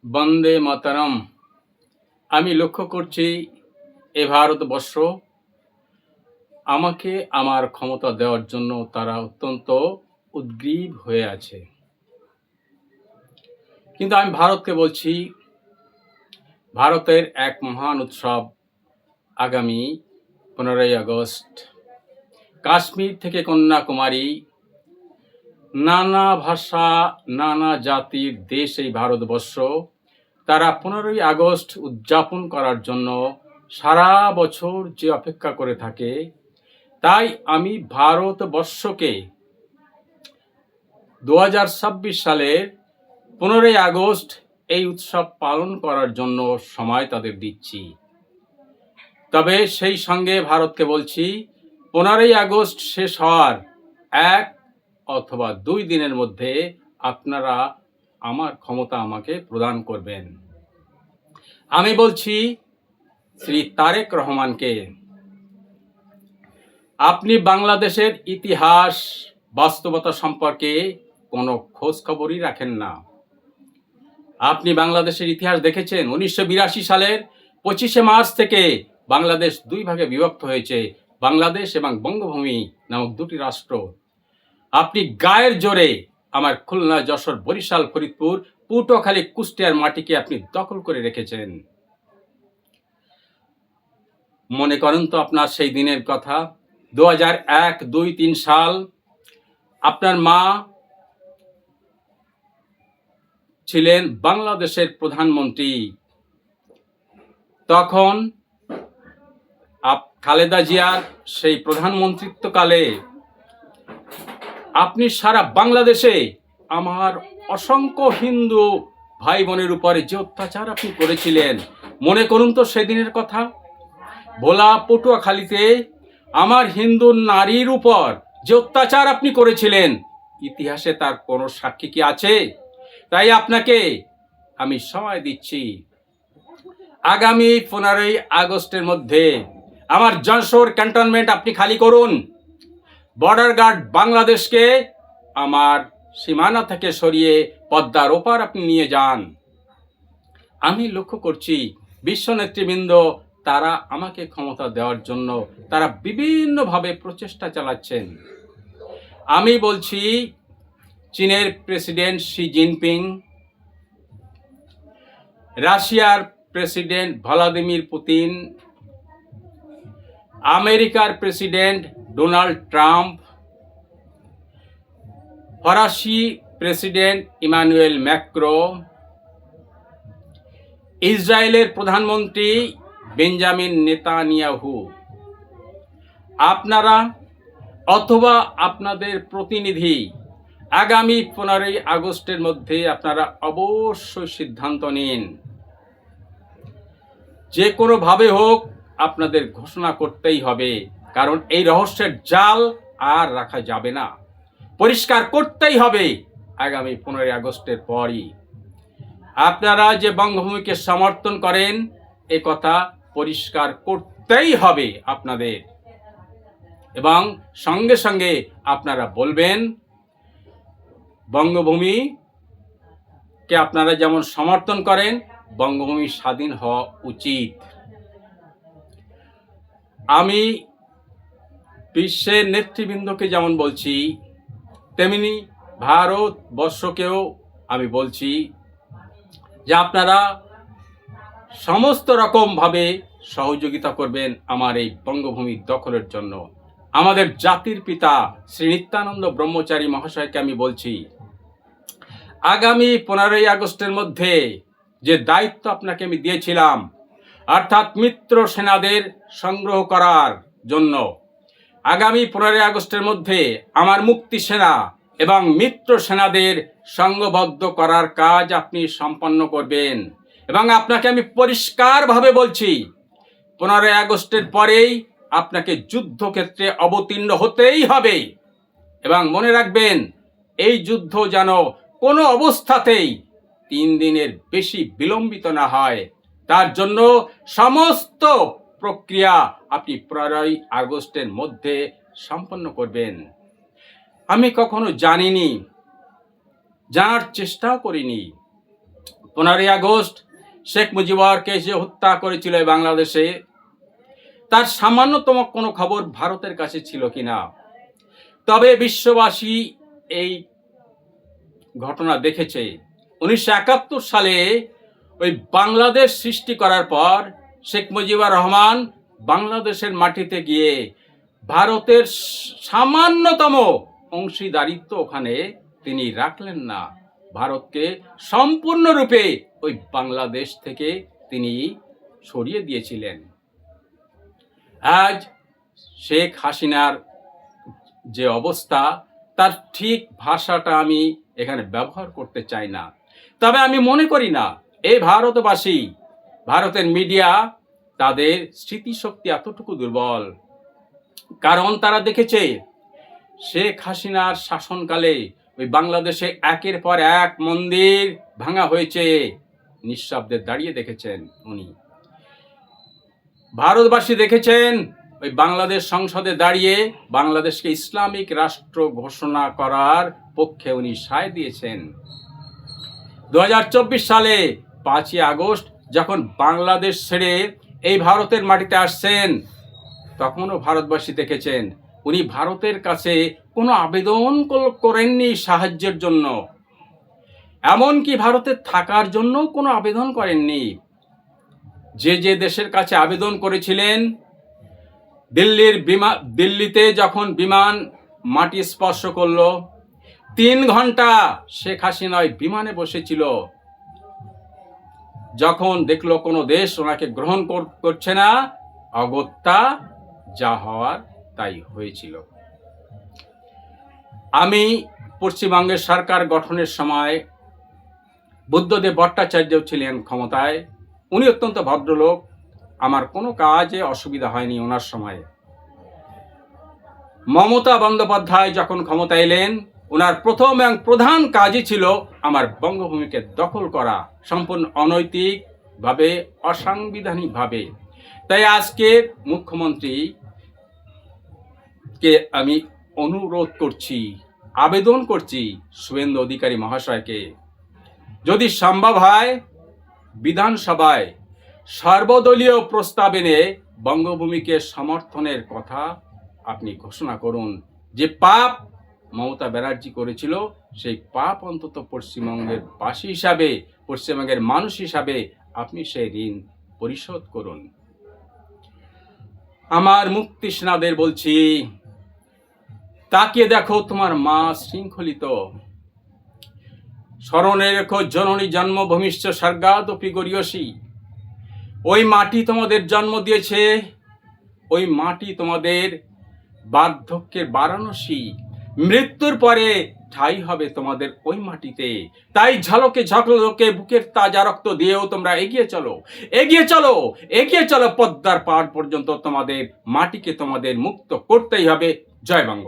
বন্দে মাতরম। আমি লক্ষ্য করছি এ ভারতবর্ষ আমাকে আমার ক্ষমতা দেওয়ার জন্য তারা অত্যন্ত উদ্গ্রীব হয়ে আছে। কিন্তু আমি ভারতকে বলছি, ভারতের এক মহান উৎসব আগামী 15ই আগস্ট। কাশ্মীর থেকে কন্যাকুমারী, নানা ভাষা নানা জাতির দেশ এই ভারতবর্ষ। তারা 15ই আগস্ট উদযাপন করার জন্য সারা বছর যে অপেক্ষা করে থাকে, তাই আমি ভারতবর্ষকে 2026 সালের 15ই আগস্ট এই উৎসব পালন করার জন্য সময় তাদের দিচ্ছি। তবে সেই সঙ্গে ভারতকে বলছি, 15ই আগস্ট শেষ হওয়ার 1 অথবা 2 দিনের মধ্যে আপনারা আমার ক্ষমতা আমাকে প্রদান করবেন। আমি বলছি শ্রী তারেক রহমানকে, আপনি বাংলাদেশের ইতিহাস বাস্তবতা সম্পর্কে কোনো খোঁজ খবরই রাখেন না। আপনি বাংলাদেশের ইতিহাস দেখেছেন? 1982 সালের 25শে মার্চ থেকে বাংলাদেশ 2 ভাগে বিভক্ত হয়েছে, বাংলাদেশ এবং বঙ্গভূমি নামক 2টি রাষ্ট্র। আপনি গায়ের জোরে আমার খুলনা, যশোর, বরিশাল, ফরিদপুর, পটুয়াখালী, কুষ্টিয়ার মাটিকে আপনি দখল করে রেখেছেন। মনে করেন তো আপনার সেই দিনের কথা। 2001, 2, 3 সাল আপনার মা ছিলেন বাংলাদেশের প্রধানমন্ত্রী। তখন খালেদা জিয়ার সেই প্রধানমন্ত্রিত্বকালে আপনি সারা বাংলাদেশে আমার অসংখ্য হিন্দু ভাই বোনের উপরে যে অত্যাচার আপনি করেছিলেন, মনে করুন তো সেদিনের কথা। ভোলা, পটুয়াখালীতে আমার হিন্দু নারীর উপর যে অত্যাচার আপনি করেছিলেন, ইতিহাসে তার কোনো সাক্ষী কি আছে? তাই আপনাকে আমি সময় দিচ্ছি, আগামী 15ই আগস্টের মধ্যে আমার যশোর ক্যান্টনমেন্ট আপনি খালি করুন। বর্ডার গার্ড বাংলাদেশকে আমার সীমানা থেকে সরিয়ে পদ্মার ওপার আপনি নিয়ে যান। আমি লক্ষ্য করছি বিশ্ব নেতৃবৃন্দ তারা আমাকে ক্ষমতা দেওয়ার জন্য তারা বিভিন্নভাবে প্রচেষ্টা চালাচ্ছেন। আমি বলছি চীনের প্রেসিডেন্ট শি জিনপিং, রাশিয়ার প্রেসিডেন্ট ভ্লাদিমির পুতিন, আমেরিকার প্রেসিডেন্ট ডোনাল্ড ট্রাম্প, ফরাসি প্রেসিডেন্ট ইমানুয়েল ম্যাক্রো, ইসরায়েলের প্রধানমন্ত্রী বেঞ্জামিন নেতানিয়াহু, আপনারা অথবা আপনাদের প্রতিনিধি আগামী 15ই আগস্টের মধ্যে আপনারা অবশ্যই সিদ্ধান্ত নিন। যে কোনোভাবে হোক আপনাদের ঘোষণা করতেই হবে, কারণ এই রহস্যের জাল আর রাখা যাবে না। পরিষ্কার করতেই হবে আগামী 15ই আগস্টের পরই। আপনারা যে বঙ্গভূমিকে সমর্থন করেন, এ কথা পরিষ্কার করতেই হবে আপনাদের, এবং সঙ্গে সঙ্গে আপনারা বলবেন বঙ্গভূমিকে আপনারা যেমন সমর্থন করেন, বঙ্গভূমি স্বাধীন হওয়া উচিত। আমি বিশ্বের নেতৃবৃন্দকে যেমন বলছি, তেমনি ভারতবর্ষকেও আমি বলছি যে আপনারা সমস্ত রকমভাবে সহযোগিতা করবেন আমার এই বঙ্গভূমি দখলের জন্য। আমাদের জাতির পিতা শ্রী নিত্যানন্দ ব্রহ্মচারী মহাশয়কে আমি বলছি, আগামী 15ই আগস্টের মধ্যে যে দায়িত্ব আপনাকে আমি দিয়েছিলাম, অর্থাৎ মিত্র সেনাদের সংগ্রহ করার জন্য, আগামী 15ই আগস্টের মধ্যে আমার মুক্তি সেনা এবং মিত্র সেনাদের সংঘবদ্ধ করার কাজ আপনি সম্পন্ন করবেন। এবং আপনাকে আমি পরিষ্কারভাবে বলছি, 15ই আগস্টের পরেই আপনাকে যুদ্ধক্ষেত্রে অবতীর্ণ হতেই হবে। এবং মনে রাখবেন, এই যুদ্ধ যেন কোনো অবস্থাতেই 3 দিনের বেশি বিলম্বিত না হয়, তার জন্য সমস্ত প্রক্রিয়া আপনি 15ই আগস্টের মধ্যে সম্পন্ন করবেন। আমি কখনো জানিনি, জানার চেষ্টাও করিনি 15 আগস্ট শেখ মুজিবুরকে যে হত্যা করেছিল এই বাংলাদেশে, তার সামান্যতম কোনো খবর ভারতের কাছে ছিল কিনা? তবে বিশ্ববাসী এই ঘটনা দেখেছে। 1971 সালে ওই বাংলাদেশ সৃষ্টি করার পর শেখ মুজিবুর রহমান বাংলাদেশের মাটিতে গিয়ে ভারতের সামান্যতম অংশীদারিত্ব ওখানে তিনি রাখলেন না। ভারতকে সম্পূর্ণরূপে ওই বাংলাদেশ থেকে তিনি সরিয়ে দিয়েছিলেন। আজ শেখ হাসিনার যে অবস্থা, তার ঠিক ভাষাটা আমি এখানে ব্যবহার করতে চাই না। তবে আমি মনে করি না এই ভারতবাসী, ভারতের মিডিয়া, তাদের স্মৃতিশক্তি এতটুকু দুর্বল। কারণ তারা দেখেছে শেখ হাসিনার শাসনকালে ওই বাংলাদেশে একের পর এক মন্দির ভাঙা হয়েছে, নিঃশব্দে দাঁড়িয়ে দেখেছেন উনি। ভারতবাসী দেখেছেন ওই বাংলাদেশ সংসদে দাঁড়িয়ে বাংলাদেশকে ইসলামিক রাষ্ট্র ঘোষণা করার পক্ষে উনি সায় দিয়েছেন। 2024 সালে 5ই আগস্ট যখন বাংলাদেশ ছেড়ে এই ভারতের মাটিতে আসছেন, তখনও ভারতবাসী দেখেছেন উনি ভারতের কাছে কোনো আবেদন করেননি সাহায্যের জন্য, এমনকি ভারতে থাকার জন্য কোনো আবেদন করেননি। যে যে দেশের কাছে আবেদন করেছিলেন, দিল্লিতে যখন বিমান মাটি স্পর্শ করলো, 3 ঘন্টা শেখ হাসিনা ওই বিমানে বসেছিল। যখন দেখলো কোনো দেশ ওনাকে গ্রহণ করছে না, অগত্যা যা হওয়ার তাই হয়েছিল। আমি পশ্চিমবঙ্গের সরকার গঠনের সময় বুদ্ধদেব ভট্টাচার্য ছিলেন ক্ষমতায়। উনি অত্যন্ত ভদ্রলোক, আমার কোনো কাজে অসুবিধা হয়নি ওনার সময়ে। মমতা বন্দ্যোপাধ্যায় যখন ক্ষমতা এলেন, ওনার প্রথম এবং প্রধান কাজই ছিল আমার বঙ্গভূমিকে দখল করা, সম্পূর্ণ অনৈতিকভাবে, অসাংবিধানিকভাবে। তাই আজকের মুখ্যমন্ত্রীকে আমি অনুরোধ করছি, আবেদন করছি শুভেন্দু অধিকারী মহাশয়কে, যদি সম্ভব হয় বিধানসভায় সর্বদলীয় প্রস্তাব এনে বঙ্গভূমিকে সমর্থনের কথা আপনি ঘোষণা করুন। যে পাপ মমতা ব্যানার্জি করেছিল, সেই পাপ অন্তত পশ্চিমবঙ্গের বাসী হিসাবে, পশ্চিমবঙ্গের মানুষ হিসাবে আপনি সেই ঋণ পরিশোধ করুন। আমার মুক্তি সেনাদের বলছি, তাকিয়ে দেখো তোমার মা শৃঙ্খলিত। স্মরণে রেখো জননী জন্মভূমিশ্চ স্বর্গাদপি গরীয়সী। ওই মাটি তোমাদের জন্ম দিয়েছে, ওই মাটি তোমাদের বার্ধক্যের বারাণসী। মৃত্যুর পরে ঠাঁই হবে তোমাদের ওই মাটিতে। তাই ঝলকে ঝলকে বুকের তাজা রক্ত দিয়েও তোমরা এগিয়ে চলো, এগিয়ে চলো, এগিয়ে চলো। পদ্মার পাড় পর্যন্ত তোমাদের মাটিকে তোমাদের মুক্ত করতেই হবে। জয় বঙ্গ।